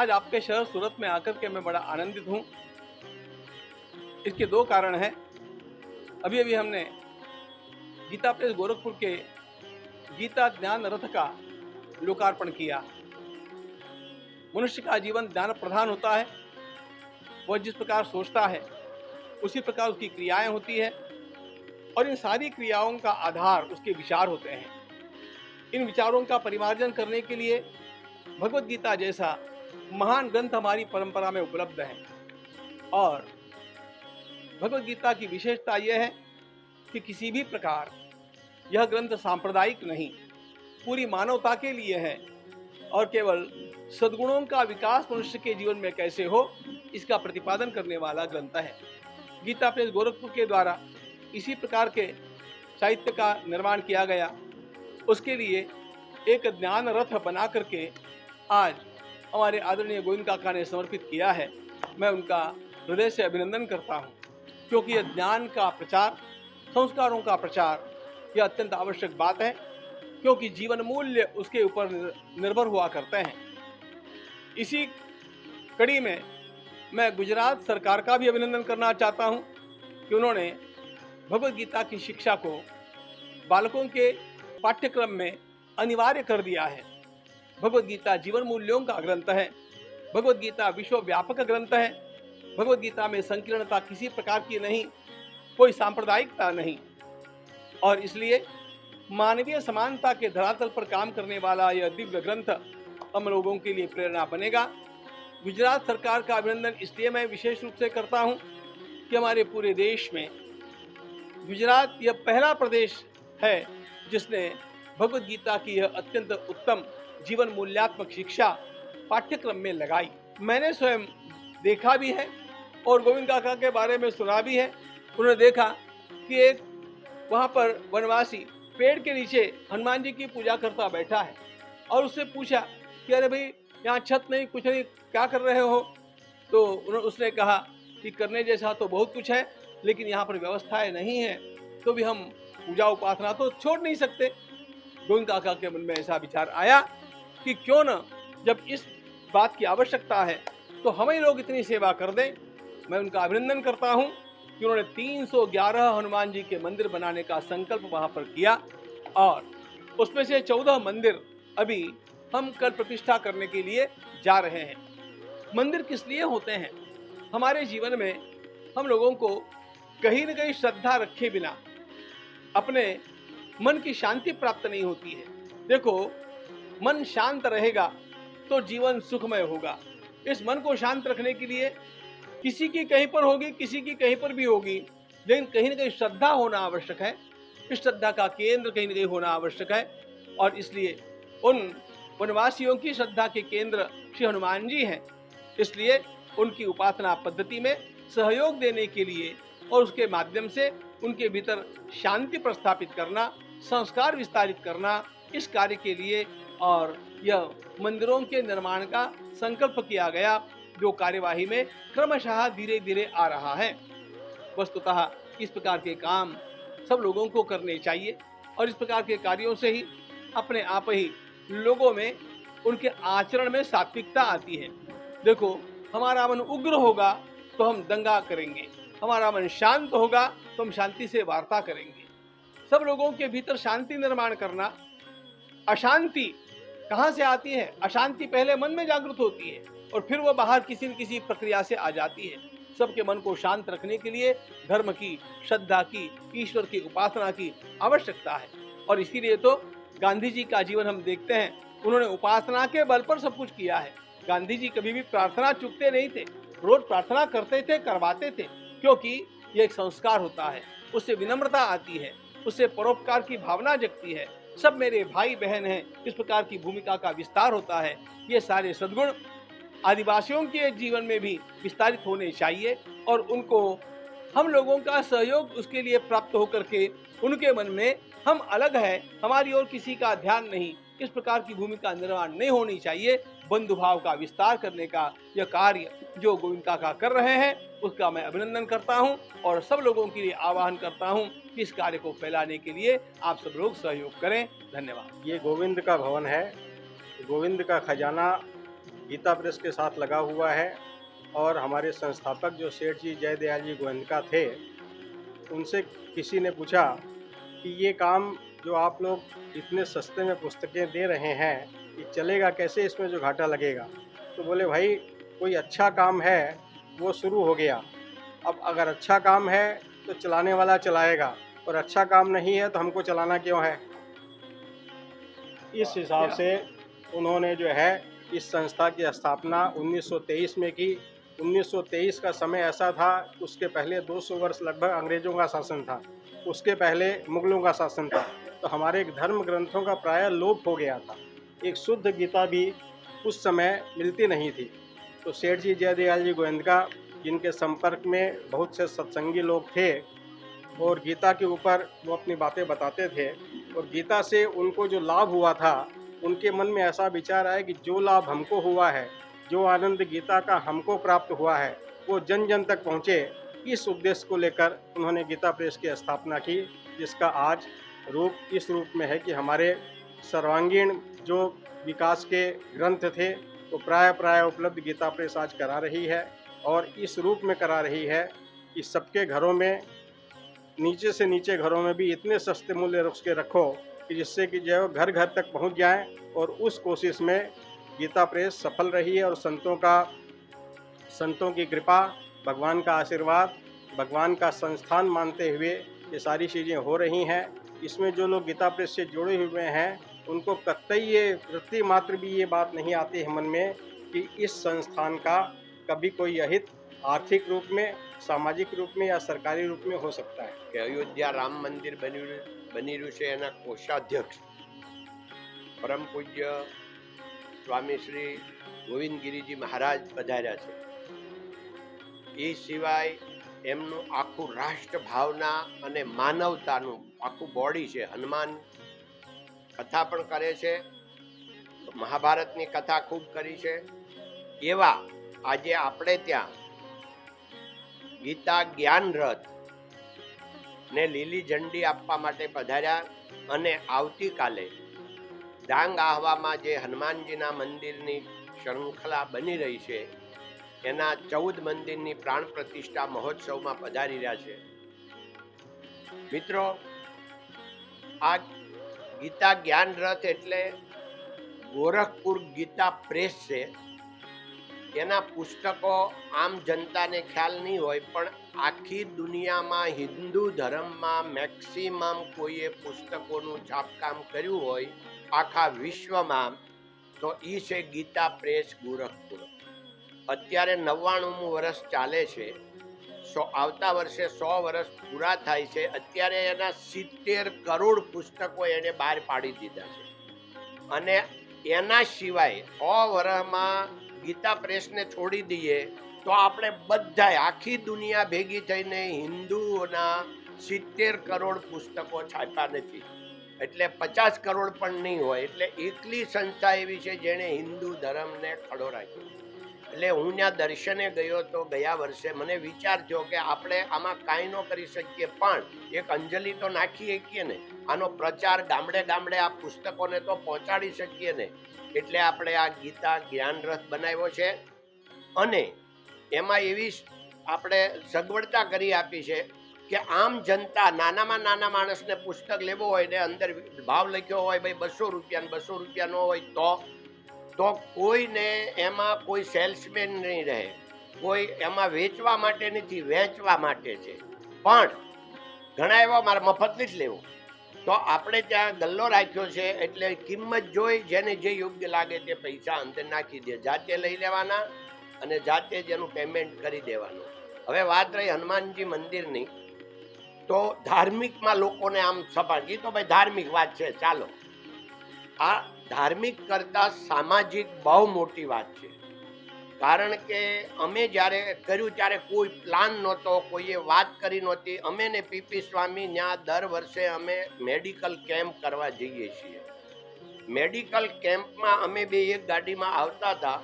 आज आपके शहर सूरत में आकर के मैं बड़ा आनंदित हूँ। इसके दो कारण हैं। अभी अभी हमने गीता प्रेस गोरखपुर के गीता ज्ञान रथ का लोकार्पण किया। मनुष्य का जीवन ज्ञान प्रधान होता है। वह जिस प्रकार सोचता है उसी प्रकार उसकी क्रियाएं होती है और इन सारी क्रियाओं का आधार उसके विचार होते हैं। इन विचारों का परिमार्जन करने के लिए भगवत गीता जैसा महान ग्रंथ हमारी परंपरा में उपलब्ध है। और भगवत गीता की विशेषता यह है कि किसी भी प्रकार यह ग्रंथ सांप्रदायिक नहीं, पूरी मानवता के लिए है और केवल सद्गुणों का विकास मनुष्य के जीवन में कैसे हो इसका प्रतिपादन करने वाला ग्रंथ है। गीता प्रेस गोरखपुर के द्वारा इसी प्रकार के साहित्य का निर्माण किया गया। उसके लिए एक ज्ञान रथ बना करके आज हमारे आदरणीय गोविंद काका ने समर्पित किया है। मैं उनका हृदय से अभिनंदन करता हूँ, क्योंकि यह ज्ञान का प्रचार, संस्कारों का प्रचार यह अत्यंत आवश्यक बात है, क्योंकि जीवन मूल्य उसके ऊपर निर्भर हुआ करते हैं। इसी कड़ी में मैं गुजरात सरकार का भी अभिनंदन करना चाहता हूं कि उन्होंने भगवत गीता की शिक्षा को बालकों के पाठ्यक्रम में अनिवार्य कर दिया है। भगवत गीता जीवन मूल्यों का ग्रंथ है। भगवत गीता विश्वव्यापक ग्रंथ है। भगवत गीता में संकीर्णता किसी प्रकार की नहीं, कोई सांप्रदायिकता नहीं, और इसलिए मानवीय समानता के धरातल पर काम करने वाला यह दिव्य ग्रंथ हम लोगों के लिए प्रेरणा बनेगा। गुजरात सरकार का अभिनंदन इसलिए मैं विशेष रूप से करता हूं कि हमारे पूरे देश में गुजरात यह पहला प्रदेश है जिसने भगवत गीता की यह अत्यंत उत्तम जीवन मूल्यात्मक शिक्षा पाठ्यक्रम में लगाई। मैंने स्वयं देखा भी है और गोविंद काका के बारे में सुना भी है। उन्होंने देखा कि एक वहाँ पर वनवासी पेड़ के नीचे हनुमान जी की पूजा करता बैठा है और उससे पूछा कि अरे भाई यहाँ छत नहीं, कुछ नहीं, क्या कर रहे हो? तो उसने कहा कि करने जैसा तो बहुत कुछ है, लेकिन यहाँ पर व्यवस्थाएं नहीं है, तो भी हम पूजा उपासना तो छोड़ नहीं सकते। गोविंद काका के मन में ऐसा विचार आया कि क्यों न, जब इस बात की आवश्यकता है तो हम ही लोग इतनी सेवा कर दें। मैं उनका अभिनंदन करता हूँ कि उन्होंने 311 हनुमान जी के मंदिर बनाने का संकल्प वहाँ पर किया और उसमें से 14 मंदिर अभी हम कल प्रतिष्ठा करने के लिए जा रहे हैं। मंदिर किस लिए होते हैं? हमारे जीवन में हम लोगों को कहीं न कहीं श्रद्धा रखे बिना अपने मन की शांति प्राप्त नहीं होती है। देखो, मन शांत रहेगा तो जीवन सुखमय होगा। इस मन को शांत रखने के लिए किसी की कहीं पर होगी, किसी की कहीं पर भी होगी, लेकिन कहीं न कहीं श्रद्धा होना आवश्यक है। इस श्रद्धा का केंद्र कहीं न कहीं होना आवश्यक है और इसलिए उन वनवासियों की श्रद्धा के केंद्र श्री हनुमान जी हैं। इसलिए उनकी उपासना पद्धति में सहयोग देने के लिए और उसके माध्यम से उनके भीतर शांति प्रस्थापित करना, संस्कार विस्तारित करना, इस कार्य के लिए और यह मंदिरों के निर्माण का संकल्प किया गया, जो कार्यवाही में क्रमशः धीरे धीरे आ रहा है। वस्तुतः इस प्रकार के काम सब लोगों को करने चाहिए और इस प्रकार के कार्यों से ही अपने आप ही लोगों में, उनके आचरण में सात्विकता आती है। देखो, हमारा मन उग्र होगा तो हम दंगा करेंगे, हमारा मन शांत होगा तो हम शांति से वार्ता करेंगे। सब लोगों के भीतर शांति निर्माण करना। अशांति कहाँ से आती है? अशांति पहले मन में जागृत होती है और फिर वह बाहर किसी न किसी प्रक्रिया से आ जाती है। सबके मन को शांत रखने के लिए धर्म की, श्रद्धा की, ईश्वर की उपासना की आवश्यकता है और इसीलिए तो गांधी जी का जीवन हम देखते हैं, उन्होंने उपासना के बल पर सब कुछ किया है। गांधी जी कभी भी प्रार्थना चूकते नहीं थे, रोज प्रार्थना करते थे, करवाते थे, क्योंकि ये एक संस्कार होता है, उससे विनम्रता आती है, उससे परोपकार की भावना जगती है। सब मेरे भाई बहन हैं, इस प्रकार की भूमिका का विस्तार होता है। ये सारे सद्गुण आदिवासियों के जीवन में भी विस्तारित होने चाहिए और उनको हम लोगों का सहयोग उसके लिए प्राप्त होकर के उनके मन में हम अलग है, हमारी ओर किसी का ध्यान नहीं, इस प्रकार की भूमिका निर्माण नहीं होनी चाहिए। बंधुभाव का विस्तार करने का यह कार्य जो गोविंद काका कर रहे हैं, उसका मैं अभिनंदन करता हूं और सब लोगों के लिए आह्वान करता हूं कि इस कार्य को फैलाने के लिए आप सब लोग सहयोग करें। धन्यवाद। ये गोविंद का भवन है। गोविंद का खजाना गीता प्रेस के साथ लगा हुआ है और हमारे संस्थापक जो सेठ जी जयदयाल जी गोयनका थे, उनसे किसी ने पूछा कि ये काम जो आप लोग इतने सस्ते में पुस्तकें दे रहे हैं, ये चलेगा कैसे, इसमें जो घाटा लगेगा। तो बोले भाई कोई अच्छा काम है वो शुरू हो गया, अब अगर अच्छा काम है तो चलाने वाला चलाएगा, और अच्छा काम नहीं है तो हमको चलाना क्यों है। इस हिसाब से उन्होंने जो है इस संस्था की स्थापना 1923 में की। 1923 का समय ऐसा था, उसके पहले 200 वर्ष लगभग अंग्रेजों का शासन था, उसके पहले मुगलों का शासन था, तो हमारे धर्म ग्रंथों का प्राय लोप हो गया था। एक शुद्ध गीता भी उस समय मिलती नहीं थी। तो सेठ जी जयदयाल जी गोयनका, जिनके संपर्क में बहुत से सत्संगी लोग थे और गीता के ऊपर वो अपनी बातें बताते थे, और गीता से उनको जो लाभ हुआ था, उनके मन में ऐसा विचार आया कि जो लाभ हमको हुआ है, जो आनंद गीता का हमको प्राप्त हुआ है, वो जन जन तक पहुँचे। इस उद्देश्य को लेकर उन्होंने गीता प्रेस की स्थापना की, जिसका आज रूप इस रूप में है कि हमारे सर्वांगीण जो विकास के ग्रंथ थे वो प्राय उपलब्ध गीता प्रेस आज करा रही है, और इस रूप में करा रही है कि सबके घरों में, नीचे से नीचे घरों में भी इतने सस्ते मूल्य उसके रखो कि जिससे कि जो घर घर तक पहुंच जाएं। और उस कोशिश में गीता प्रेस सफल रही है, और संतों की कृपा, भगवान का आशीर्वाद, भगवान का संस्थान मानते हुए ये सारी चीज़ें हो रही हैं। इसमें जो लोग गीता प्रेस से जुड़े हुए हैं उनको कतई ये वृत्ति मात्र भी ये बात नहीं आती है मन में कि इस संस्थान का कभी कोई अहित आर्थिक रूप में, सामाजिक रूप में या सरकारी रूप में हो सकता है। कि अयोध्या राम मंदिर बनी રહ્યું છે એના કોષાધ્યક્ષ પરમ પૂજ્ય સ્વામી શ્રી ગોવિંદગીરીજી મહારાજ પધાર્યા છે। એ સિવાય એમનું આખું રાષ્ટ્ર ભાવના અને માનવતાનું આખું બોડી છે। હનુમાન કથા પણ કરે છે, મહાભારતની કથા ખૂબ કરી છે। એવા આજે આપણે ત્યાં ગીતા જ્ઞાન રથ ને લીલી ઝંડી આપવા માટે પધાર્યા। અને આવતીકાલે ડાંગ આહવામાં જે હનુમાનજીના મંદિરની શૃંખલા બની રહી છે એના 14 મંદિરની પ્રાણ પ્રતિષ્ઠા મહોત્સવમાં પધારી રહ્યા છે। મિત્રો, આ ગીતા જ્ઞાન રથ એટલે ગોરખપુર ગીતા પ્રેસ છે। એના પુસ્તકો આમ જનતાને ખ્યાલ નહીં હોય, પણ આખી દુનિયામાં હિન્દુ ધર્મમાં મેક્સિમમ કોઈએ પુસ્તકોનું છાપકામ કર્યું હોય આખા વિશ્વમાં તો એ છે ગીતા પ્રેસ ગોરખપુર। અત્યારે 99મું વર્ષ ચાલે છે, આવતા વર્ષે 100 વર્ષ પૂરા થાય છે। અત્યારે એના 70 કરોડ પુસ્તકો એને બહાર પાડી દીધા છે। અને એના સિવાય 100 વર્ષમાં ગીતા પ્રેસને છોડી દઈએ તો આપણે બધાય આખી દુનિયા ભેગી થઈને હિન્દુઓના 70 કરોડ પુસ્તકો છાપ્યા નથી, એટલે 50 કરોડ પણ નહીં હોય। એટલે એકલી સંસ્થા એવી છે જેણે હિન્દુ ધર્મને ખડો રાખ્યો। એટલે હું ત્યાં દર્શને ગયો તો ગયા વર્ષે મને વિચાર થયો કે આપણે આમાં કાંઈ ન કરી શકીએ, પણ એક અંજલિ તો નાખી શકીએ ને, આનો પ્રચાર ગામડે ગામડે આ પુસ્તકોને તો પહોંચાડી શકીએ ને। એટલે આપણે આ ગીતા જ્ઞાન રથ બનાવ્યો છે, અને એમાં એવી આપણે સગવડતા કરી આપી છે કે આમ જનતા, નાનામાં નાના માણસને પુસ્તક લેવો હોય ને અંદર ભાવ લખ્યો હોય ભાઈ 200 રૂપિયા, 200 રૂપિયા ન હોય તો કોઈને એમાં કોઈ સેલ્સમેન નહીં રહે, કોઈ એમાં વેચવા માટે નથી, વેચવા માટે છે। પણ ઘણા એવા મારે મફતથી જ લેવો, તો આપણે ત્યાં ગલ્લો રાખ્યો છે। એટલે કિંમત જોઈ જેને જે યોગ્ય લાગે તે પૈસા અંદર નાખી દે, જાતે લઈ લેવાના અને જાતે જ એનું પેમેન્ટ કરી દેવાનું। હવે વાત રહી હનુમાનજી મંદિરની, તો ધાર્મિકમાં લોકોને આમ સપાટી તો ભાઈ ધાર્મિક વાત છે, ચાલો। આ ધાર્મિક કરતાં સામાજિક બહુ મોટી વાત છે। કારણ કે અમે જ્યારે કર્યું ત્યારે કોઈ પ્લાન નહોતો, કોઈએ વાત કરી નહોતી। અમે ને પીપી સ્વામી ત્યાં દર વર્ષે અમે મેડિકલ કેમ્પ કરવા જઈએ છીએ। મેડિકલ કેમ્પમાં અમે બે એક ગાડીમાં આવતા હતા,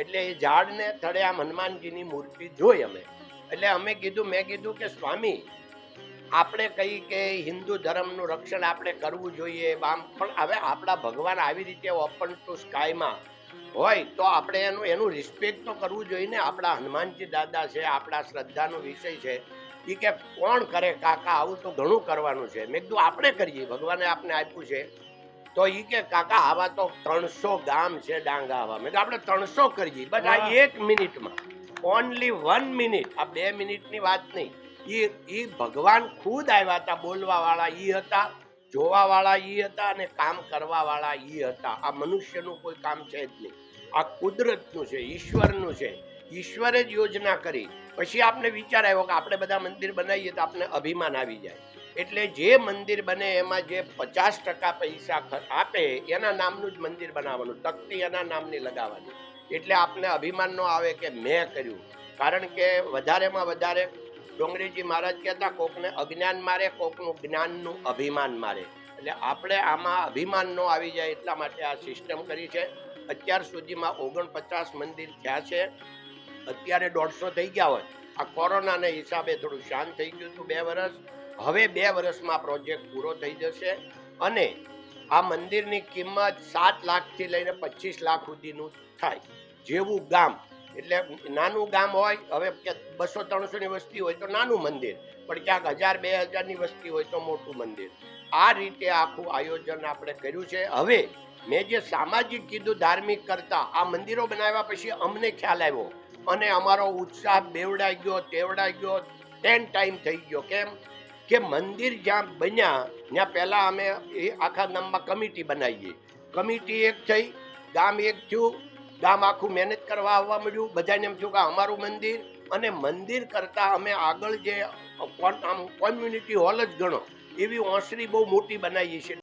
એટલે એ ઝાડને થડે આમ હનુમાનજીની મૂર્તિ જોઈ અમે। એટલે અમે કીધું, મેં કીધું કે સ્વામી આપણે કહી કે હિન્દુ ધર્મનું રક્ષણ આપણે કરવું જોઈએ આમ, પણ હવે આપણા ભગવાન આવી રીતે ઓપન ટુ સ્કાયમાં હોય તો આપણે એનું રિસ્પેક્ટ તો કરવું જોઈએ ને. આપણા હનુમાનજી દાદા છે, આપણા શ્રદ્ધાનો વિષય છે. એ કે કોણ કરે કાકા આવું તો ઘણું કરવાનું છે. મેં કીધું આપણે કરીએ, ભગવાને આપણે આપ્યું છે. તો એ કે કાકા આવા તો 300 ગામ છે ડાંગા આવા. મેં આપણે 300 કરીએ, બટ આ 1 મિનિટમાં, ઓનલી 1 મિનિટ, આ 2 મિનિટની વાત નહીં. એ ભગવાન ખુદ આવ્યા હતા. બોલવા વાળા ઈ હતા, જોવા વાળા ઈ હતા અને કામ કરવા વાળા ઈ હતા. આ મનુષ્યનું કોઈ કામ છે જ નહીં. આ કુદરતનું છે, ઈશ્વરનું છે. ઈશ્વરે જ યોજના કરી. પછી આપને વિચાર આવ્યો કે આપણે બધા મંદિર બનાવીએ તો આપણે અભિમાન આવી જાય. એટલે જે મંદિર બને એમાં જે 50% પૈસા આપે એના નામનું જ મંદિર બનાવવાનું, તકતી એના નામની લગાવવાની. એટલે આપને અભિમાન ન આવે કે મેં કર્યું. કારણ કે વધારેમાં વધારે ડોંગરીજી મહારાજ કહેતા, કોકને અજ્ઞાન મારે, કોકનું જ્ઞાનનું અભિમાન મારે. એટલે આપણે આમાં અભિમાન ન આવી જાય એટલા માટે આ સિસ્ટમ કરી છે. અત્યાર સુધીમાં 49 મંદિર થયા છે. અત્યારે 150 થઈ ગયા હોય. આ કોરોનાના હિસાબે થોડું શાંત થઈ ગયું હતું 2 વર્ષ. હવે 2 વર્ષમાં પ્રોજેક્ટ પૂરો થઈ જશે અને આ મંદિરની કિંમત 7 લાખથી લઈને 25 લાખ સુધીનું થાય. જેવું ગામ, એટલે નાનું ગામ હોય, હવે 200-300 ની વસ્તી હોય તો નાનું મંદિર, પણ ક્યાંક 1000-2000 ની વસ્તી હોય તો મોટું મંદિર. આ રીતે આખું આયોજન આપણે કર્યું છે. હવે મેં જે સામાજિક કીધું, ધાર્મિક કરતા આ મંદિરો બનાવ્યા પછી અમને ખ્યાલ આવ્યો અને અમારો ઉત્સાહ બેવડાઈ ગયો, તેવડાઈ ગયો, 10 ટાઈમ થઈ ગયો. કેમ કે મંદિર જ્યાં બન્યા ત્યાં પહેલાં અમે એ આખા ગામમાં કમિટી બનાવીએ. કમિટી એક થઈ, ગામ એક થયું, ગામ આખું મહેનત કરવા આવવા મળ્યું. બધાને એમ થયું કે અમારું મંદિર, અને મંદિર કરતાં અમે આગળ જે કોમ્યુનિટી હોલ જ ગણો એવી ઓસરી બહુ મોટી બનાવીએ છીએ.